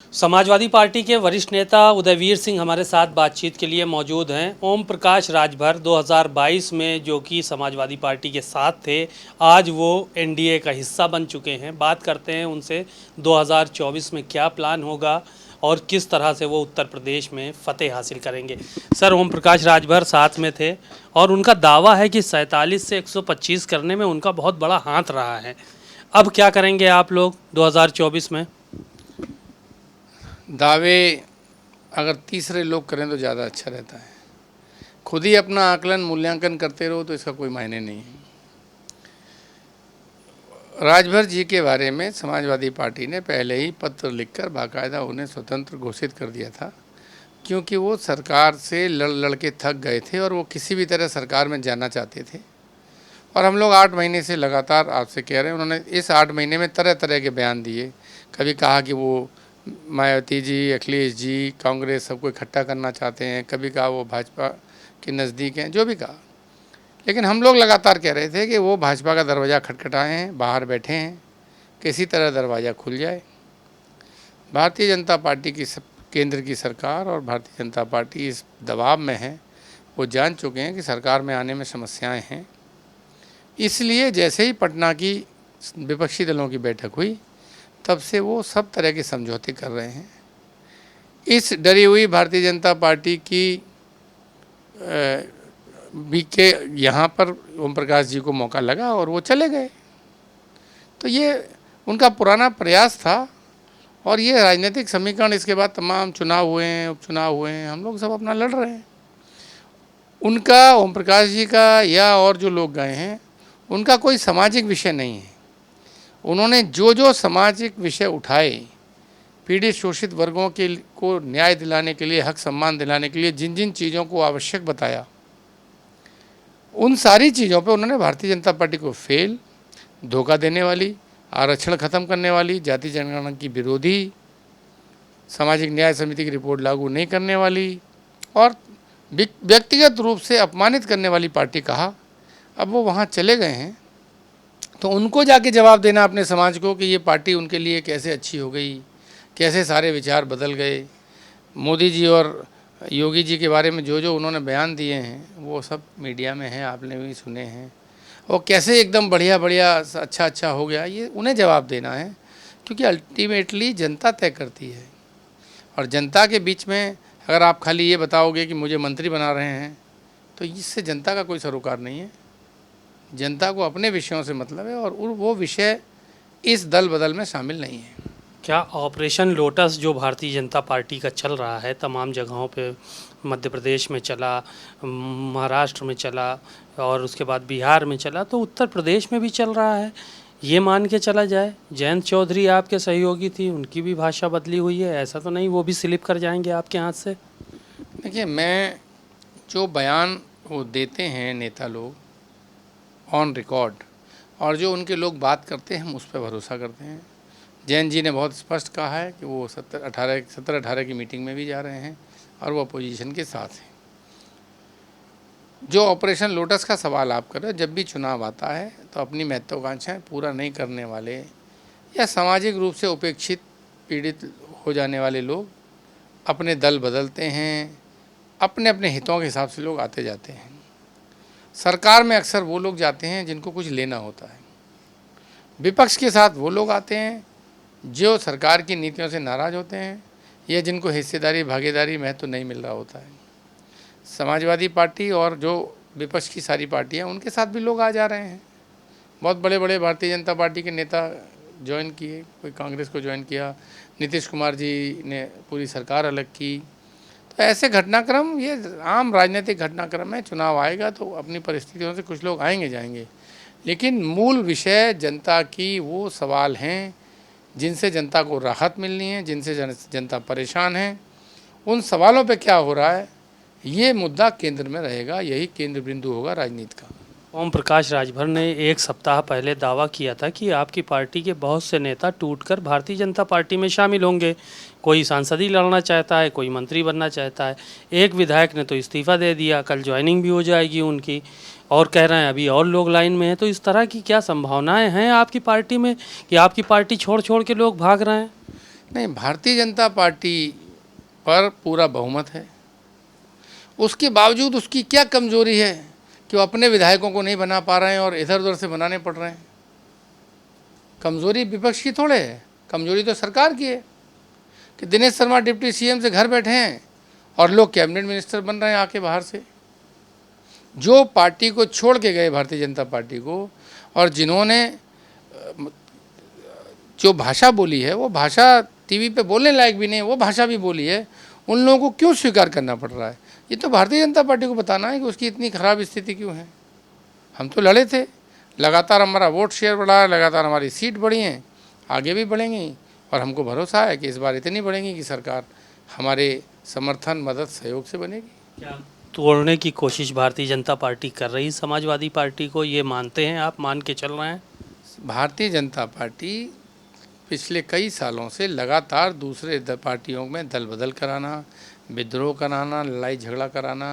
Samajwadi party के वरिष्ठ नेता उदयवीर सिंह हमारे साथ बातचीत के लिए मौजूद हैं। ओम प्रकाश राजभर 2022 में जो कि समाजवादी पार्टी के साथ थे, आज वो एनडीए का हिस्सा बन चुके हैं। बात करते हैं उनसे 2024 में क्या प्लान होगा और किस तरह से वो उत्तर प्रदेश में फतेह हासिल करेंगे। सर, ओम प्रकाश राजभर साथ में थे और उनका दावा है कि 47 से 125 करने में उनका बहुत बड़ा हाथ रहा है। अब क्या करेंगे आप लोग 2024 में? दावे अगर तीसरे लोग करें तो ज़्यादा अच्छा रहता है। खुद ही अपना आकलन मूल्यांकन करते रहो तो इसका कोई मायने नहीं है। राजभर जी के बारे में समाजवादी पार्टी ने पहले ही पत्र लिखकर बाकायदा उन्हें स्वतंत्र घोषित कर दिया था, क्योंकि वो सरकार से लड़ लड़ के थक गए थे और वो किसी भी तरह सरकार में जाना चाहते थे। और हम लोग 8 महीने से लगातार आपसे कह रहे हैं, उन्होंने इस 8 महीने में तरह तरह के बयान दिए। कभी कहा कि वो मायावती जी, अखिलेश जी, कांग्रेस सबको इकट्ठा करना चाहते हैं, कभी कहा वो भाजपा के नज़दीक हैं, जो भी कहा। लेकिन हम लोग लगातार कह रहे थे कि वो भाजपा का दरवाज़ा खटखटाए हैं, बाहर बैठे हैं, किसी तरह दरवाज़ा खुल जाए। भारतीय जनता पार्टी की केंद्र की सरकार और भारतीय जनता पार्टी इस दबाव में है, वो जान चुके हैं कि सरकार में आने में समस्याएं हैं। इसलिए जैसे ही पटना की विपक्षी दलों की बैठक हुई, तब से वो सब तरह के समझौते कर रहे हैं। इस डरी हुई भारतीय जनता पार्टी की भी के यहाँ पर ओम प्रकाश जी को मौका लगा और वो चले गए। तो ये उनका पुराना प्रयास था और ये राजनीतिक समीकरण, इसके बाद तमाम चुनाव हुए हैं, उपचुनाव हुए हैं, हम लोग सब अपना लड़ रहे हैं। उनका, ओम प्रकाश जी का या और जो लोग गए हैं, उनका कोई सामाजिक विषय नहीं है। उन्होंने जो जो सामाजिक विषय उठाए, पीड़ित शोषित वर्गों के को न्याय दिलाने के लिए, हक सम्मान दिलाने के लिए जिन जिन चीज़ों को आवश्यक बताया, उन सारी चीज़ों पे उन्होंने भारतीय जनता पार्टी को फेल, धोखा देने वाली, आरक्षण ख़त्म करने वाली, जाति जनगणना की विरोधी, सामाजिक न्याय समिति की रिपोर्ट लागू नहीं करने वाली और व्यक्तिगत रूप से अपमानित करने वाली पार्टी कहा। अब वो वहाँ चले गए हैं तो उनको जाके जवाब देना अपने समाज को कि ये पार्टी उनके लिए कैसे अच्छी हो गई, कैसे सारे विचार बदल गए। मोदी जी और योगी जी के बारे में जो जो उन्होंने बयान दिए हैं वो सब मीडिया में है, आपने भी सुने हैं। और कैसे एकदम बढ़िया बढ़िया अच्छा अच्छा हो गया, ये उन्हें जवाब देना है, क्योंकि अल्टीमेटली जनता तय करती है। और जनता के बीच में अगर आप खाली ये बताओगे कि मुझे मंत्री बना रहे हैं, तो इससे जनता का कोई सरोकार नहीं है। जनता को अपने विषयों से मतलब है और वो विषय इस दल बदल में शामिल नहीं है। क्या ऑपरेशन लोटस जो भारतीय जनता पार्टी का चल रहा है, तमाम जगहों पे, मध्य प्रदेश में चला, महाराष्ट्र में चला और उसके बाद बिहार में चला, तो उत्तर प्रदेश में भी चल रहा है, ये मान के चला जाए? जयंत चौधरी आपके सहयोगी थी, उनकी भी भाषा बदली हुई है, ऐसा तो नहीं वो भी स्लिप कर जाएंगे आपके हाथ से? देखिए, मैं जो बयान वो देते हैं नेता लोग ऑन रिकॉर्ड, और जो उनके लोग बात करते हैं हम उस पर भरोसा करते हैं। जैन जी ने बहुत स्पष्ट कहा है कि वो 17-18 की मीटिंग में भी जा रहे हैं और वो अपोजिशन के साथ हैं। जो ऑपरेशन लोटस का सवाल आप कर रहे हो, जब भी चुनाव आता है तो अपनी महत्वाकांक्षाएं पूरा नहीं करने वाले या सामाजिक रूप से उपेक्षित, पीड़ित हो जाने वाले लोग अपने दल बदलते हैं, अपने अपने हितों के हिसाब से लोग आते जाते हैं। सरकार में अक्सर वो लोग जाते हैं जिनको कुछ लेना होता है, विपक्ष के साथ वो लोग आते हैं जो सरकार की नीतियों से नाराज़ होते हैं या जिनको हिस्सेदारी, भागीदारी, महत्व नहीं मिल रहा होता है। समाजवादी पार्टी और जो विपक्ष की सारी पार्टियां, उनके साथ भी लोग आ जा रहे हैं। बहुत बड़े बड़े भारतीय जनता पार्टी के नेता ज्वाइन किए, कोई कांग्रेस को ज्वाइन किया, नीतीश कुमार जी ने पूरी सरकार अलग की। तो ऐसे घटनाक्रम, ये आम राजनीतिक घटनाक्रम है। चुनाव आएगा तो अपनी परिस्थितियों से कुछ लोग आएंगे जाएंगे, लेकिन मूल विषय जनता की वो सवाल हैं जिनसे जनता को राहत मिलनी है, जिनसे जनता परेशान है। उन सवालों पे क्या हो रहा है, ये मुद्दा केंद्र में रहेगा, यही केंद्र बिंदु होगा राजनीति का। ओम प्रकाश राजभर ने एक सप्ताह पहले दावा किया था कि आपकी पार्टी के बहुत से नेता टूटकर भारतीय जनता पार्टी में शामिल होंगे। कोई सांसद ही लड़ना चाहता है, कोई मंत्री बनना चाहता है। एक विधायक ने तो इस्तीफा दे दिया, कल ज्वाइनिंग भी हो जाएगी उनकी, और कह रहे हैं अभी और लोग लाइन में हैं। तो इस तरह की क्या संभावनाएं हैं आपकी पार्टी में कि आपकी पार्टी छोड़ छोड़ के लोग भाग रहे हैं? नहीं, भारतीय जनता पार्टी पर पूरा बहुमत है। उसके बावजूद उसकी क्या कमजोरी है कि वो अपने विधायकों को नहीं बना पा रहे हैं और इधर उधर से बनाने पड़ रहे हैं। कमजोरी विपक्ष की थोड़े है, कमजोरी तो सरकार की है कि दिनेश शर्मा डिप्टी सीएम से घर बैठे हैं और लोग कैबिनेट मिनिस्टर बन रहे हैं आके बाहर से। जो पार्टी को छोड़ के गए भारतीय जनता पार्टी को, और जिन्होंने जो भाषा बोली है वो भाषा टीवी पे बोलने लायक भी नहीं, वो भाषा भी बोली है, उन लोगों को क्यों स्वीकार करना पड़ रहा है? ये तो भारतीय जनता पार्टी को बताना है कि उसकी इतनी खराब स्थिति क्यों है। हम तो लड़े थे, लगातार हमारा वोट शेयर बढ़ा है, लगातार हमारी सीट बढ़ी हैं, आगे भी बढ़ेंगी और हमको भरोसा है कि इस बार इतनी बढ़ेंगी कि सरकार हमारे समर्थन, मदद, सहयोग से बनेगी। क्या तोड़ने की कोशिश भारतीय जनता पार्टी कर रही समाजवादी पार्टी को, ये मानते हैं आप, मान के चल रहे हैं? भारतीय जनता पार्टी पिछले कई सालों से लगातार दूसरे पार्टियों में दल बदल कराना, विद्रोह कराना, लड़ाई झगड़ा कराना,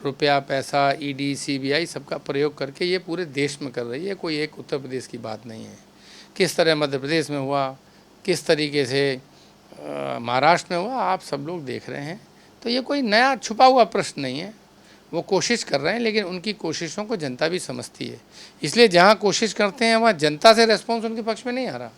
रुपया पैसा, ईडी, सीबीआई सबका प्रयोग करके ये पूरे देश में कर रही है। कोई एक उत्तर प्रदेश की बात नहीं है। किस तरह मध्य प्रदेश में हुआ, किस तरीके से महाराष्ट्र में हुआ, आप सब लोग देख रहे हैं। तो ये कोई नया छुपा हुआ प्रश्न नहीं है। वो कोशिश कर रहे हैं, लेकिन उनकी कोशिशों को जनता भी समझती है। इसलिए जहाँ कोशिश करते हैं वहाँ जनता से रेस्पॉन्स उनके पक्ष में नहीं आ रहा।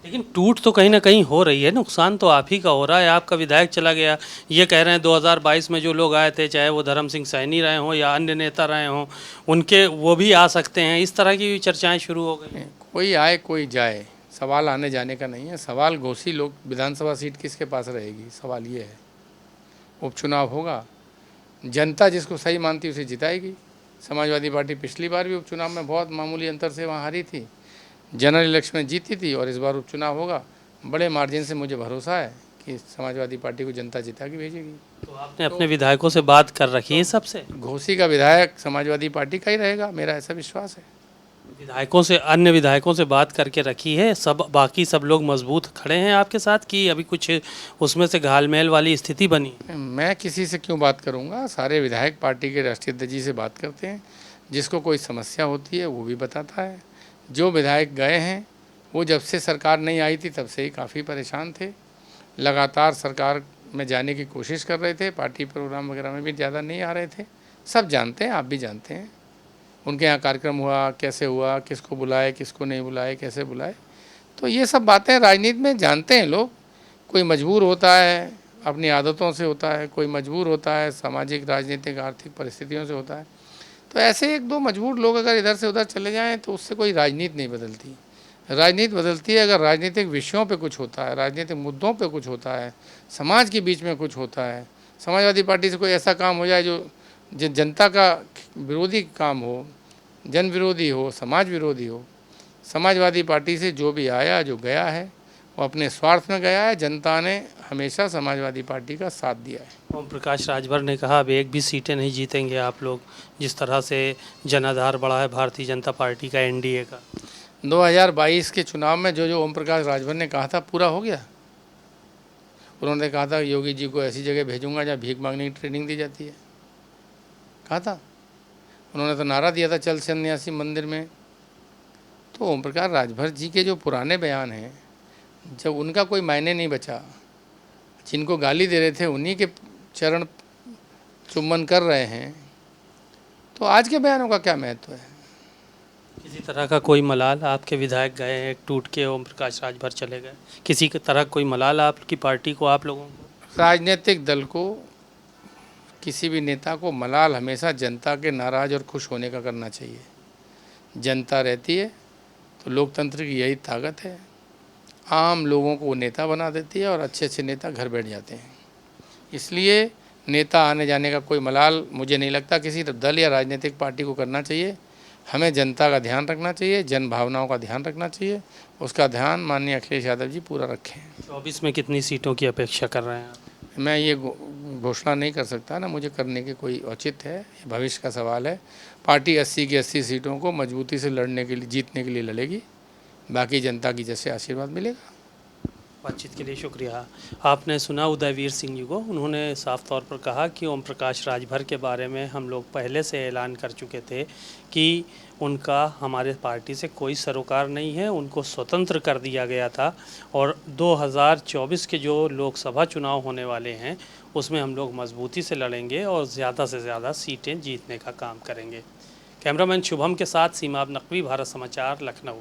लेकिन टूट तो कहीं ना कहीं हो रही है, नुकसान तो आप ही का हो रहा है। आपका विधायक चला गया, ये कह रहे हैं 2022 में जो लोग आए थे, चाहे वो धर्म सिंह सैनी रहे हों या अन्य नेता रहे हों, उनके वो भी आ सकते हैं। इस तरह की भी चर्चाएं शुरू हो गई। कोई आए कोई जाए, सवाल आने जाने का नहीं है। सवाल घोसी लोग विधानसभा सीट किसके पास रहेगी, सवाल ये है। उपचुनाव होगा, जनता जिसको सही मानती है उसे जिताएगी। समाजवादी पार्टी पिछली बार भी उपचुनाव में बहुत मामूली अंतर से वहाँ हारी थी, जनरल इलेक्शन में जीती थी, और इस बार उपचुनाव होगा, बड़े मार्जिन से मुझे भरोसा है कि समाजवादी पार्टी को जनता जिता के भेजेगी। तो आपने अपने विधायकों से बात कर रखी है सबसे? घोसी का विधायक समाजवादी पार्टी का ही रहेगा, मेरा ऐसा विश्वास है। विधायकों से, अन्य विधायकों से बात करके रखी है? सब बाकी सब लोग मजबूत खड़े हैं आपके साथ कि अभी कुछ उसमें से घालमेल वाली स्थिति बनी? मैं किसी से क्यों बात करूंगा, सारे विधायक पार्टी के राष्ट्रीय अध्यक्ष जी से बात करते हैं। जिसको कोई समस्या होती है वो भी बताता है। जो विधायक गए हैं वो जब से सरकार नहीं आई थी तब से ही काफ़ी परेशान थे, लगातार सरकार में जाने की कोशिश कर रहे थे, पार्टी प्रोग्राम वगैरह में भी ज़्यादा नहीं आ रहे थे। सब जानते हैं, आप भी जानते हैं उनके यहाँ कार्यक्रम हुआ, कैसे हुआ, किसको बुलाए, किसको नहीं बुलाए, कैसे बुलाए। तो ये सब बातें राजनीति में जानते हैं लोग। कोई मजबूर होता है, अपनी आदतों से होता है, कोई मजबूर होता है सामाजिक, राजनीतिक, आर्थिक परिस्थितियों से होता है। तो ऐसे एक दो मजबूर लोग अगर इधर से उधर चले जाएं तो उससे कोई राजनीति नहीं बदलती। राजनीति बदलती है अगर राजनीतिक विषयों पे कुछ होता है, राजनीतिक मुद्दों पे कुछ होता है, समाज के बीच में कुछ होता है। समाजवादी पार्टी से कोई ऐसा काम हो जाए जो जनता का विरोधी काम हो, जन विरोधी हो, समाज विरोधी हो। समाजवादी पार्टी से जो भी आया, जो गया है, वो अपने स्वार्थ में गया है। जनता ने हमेशा समाजवादी पार्टी का साथ दिया है। ओम प्रकाश राजभर ने कहा अब एक भी सीटें नहीं जीतेंगे आप लोग, जिस तरह से जनाधार बढ़ा है भारतीय जनता पार्टी का, एनडीए का। 2022 के चुनाव में जो जो ओम प्रकाश राजभर ने कहा था पूरा हो गया। उन्होंने कहा था योगी जी को ऐसी जगह भेजूंगा जहाँ भीख मांगने की ट्रेनिंग दी जाती है, कहा था। उन्होंने तो नारा दिया था चल सन्यासी मंदिर में। तो ओम प्रकाश राजभर जी के जो पुराने बयान हैं, जब उनका कोई मायने नहीं बचा, जिनको गाली दे रहे थे उन्हीं के चरण चुम्बन कर रहे हैं, तो आज के बयानों का क्या महत्व है? किसी तरह का कोई मलाल? आपके विधायक गए हैं, टूट के ओम प्रकाश राजभर चले गए, किसी तरह कोई मलाल आपकी पार्टी को, आप लोगों को? राजनीतिक दल को, किसी भी नेता को मलाल हमेशा जनता के नाराज़ और खुश होने का करना चाहिए। जनता रहती है तो लोकतंत्र की यही ताकत है, आम लोगों को वो नेता बना देती है और अच्छे अच्छे नेता घर बैठ जाते हैं। इसलिए नेता आने जाने का कोई मलाल मुझे नहीं लगता किसी दल या राजनीतिक पार्टी को करना चाहिए। हमें जनता का ध्यान रखना चाहिए, जन भावनाओं का ध्यान रखना चाहिए। उसका ध्यान माननीय अखिलेश यादव जी पूरा रखें। 24 में कितनी सीटों की अपेक्षा कर रहे हैं आप? मैं ये घोषणा नहीं कर सकता ना, मुझे करने के कोई औचित्य है, ये भविष्य का सवाल है। पार्टी 80 की 80 सीटों को मजबूती से लड़ने के लिए, जीतने के लिए लड़ेगी। बाकी जनता की जैसे आशीर्वाद मिलेगा। बातचीत के लिए शुक्रिया। आपने सुना उदयवीर सिंह जी को, उन्होंने साफ तौर पर कहा कि ओम प्रकाश राजभर के बारे में हम लोग पहले से ऐलान कर चुके थे कि उनका हमारे पार्टी से कोई सरोकार नहीं है, उनको स्वतंत्र कर दिया गया था और 2024 के जो लोकसभा चुनाव होने वाले हैं उसमें हम लोग मजबूती से लड़ेंगे और ज़्यादा से ज़्यादा सीटें जीतने का काम करेंगे। कैमरामैन शुभम के साथ सीमाब नकवी, भारत समाचार, लखनऊ।